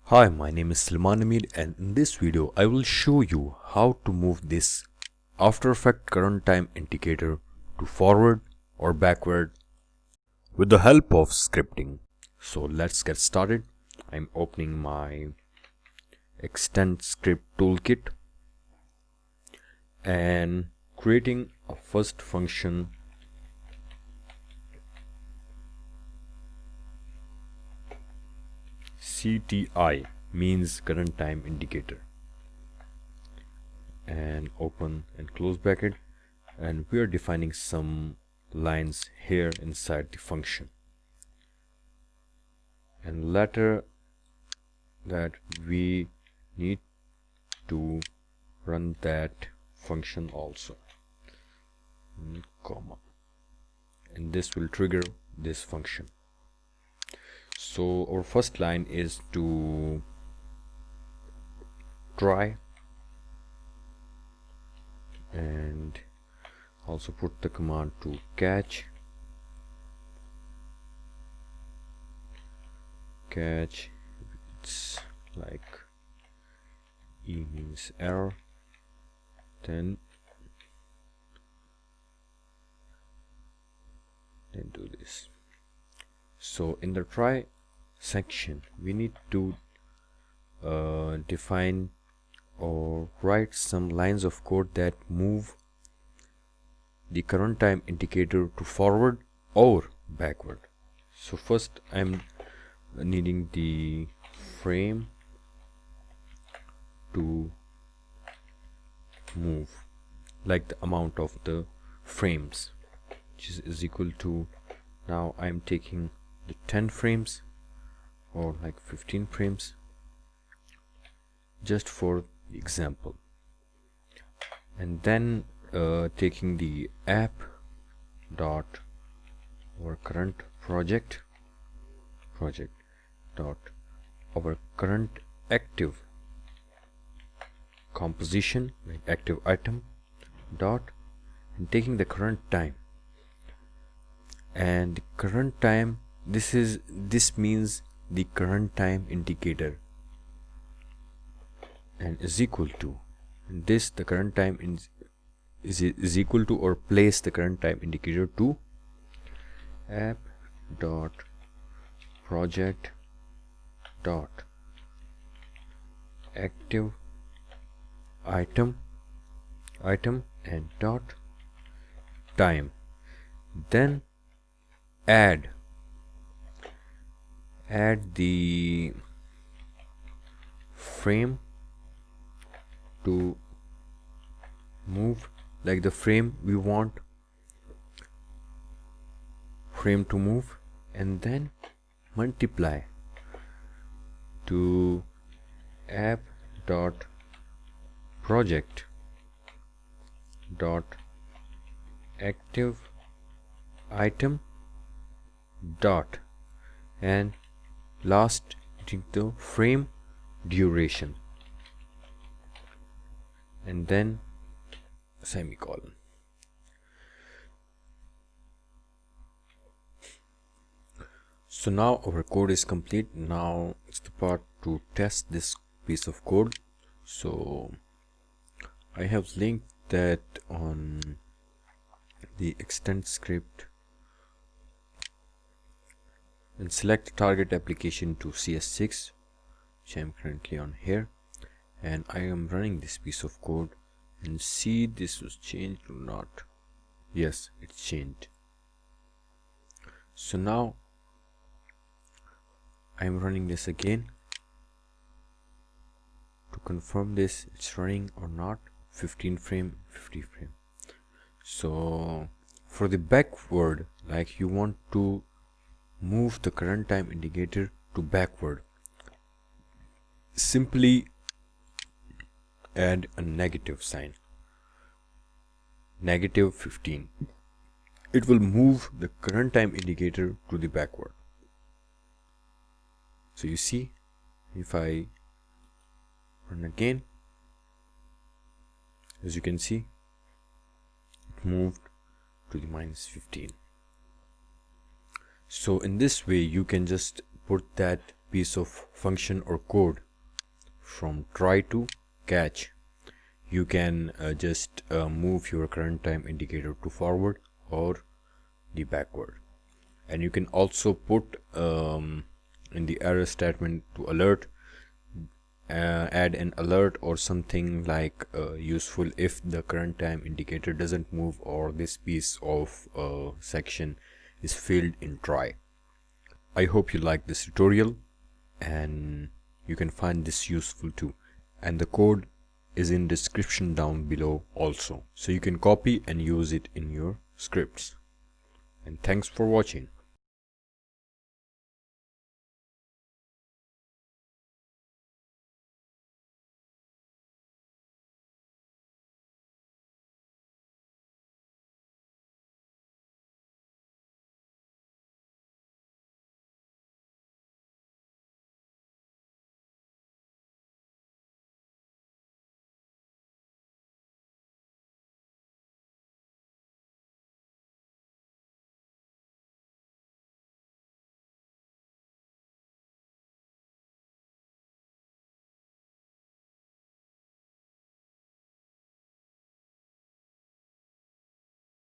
Hi, my name is Salman Amir, and in this video I will show you how to move this After Effects current time indicator to forward or backward with the help of scripting. So let's get started. I'm opening my Extend Script Toolkit and creating a first function CTI, means current time indicator, and open and close bracket, and we are defining some lines here inside the function, and later that we need to run that function also, comma, and this will trigger this function. So our first line is to try, and also put the command to catch. It's like E means error, then do this. So in the try section we need to define or write some lines of code that move the current time indicator to forward or backward. So first I'm needing the frame to move, like the amount of the frames, which is equal to, now I'm taking the 10 frames or like 15 frames just for the example, and then taking the app dot our current project dot our current active composition, like active item dot, and taking the current time, and the current time, this means the current time indicator, and is equal to this, the current time is equal to, or place the current time indicator to app dot project dot active item and dot time, then add the frame to move, like the frame we want frame to move, and then multiply to app dot project dot active item dot, and last the frame duration, and then semicolon. So now our code is complete. Now it's the part to test this piece of code. So I have linked that on the extend script, and select target application to CS6, which I am currently on here, and I am running this piece of code and see this was changed or not. Yes, it's changed. So now I'm running this again to confirm this it's running or not. 15 frame, 50 frame. So for the backward, like you want to move the current time indicator to backward, simply add a negative sign, negative 15. It will move the current time indicator to the backward. So you see, if I run again, as you can see, it moved to the -15. So in this way you can just put that piece of function or code from try to catch, you can just move your current time indicator to forward or the backward. And you can also put in the error statement to alert, add an alert or something like useful if the current time indicator doesn't move or this piece of section is filled in try. I hope you like this tutorial and you can find this useful too, and the code is in description down below also, so you can copy and use it in your scripts. And thanks for watching.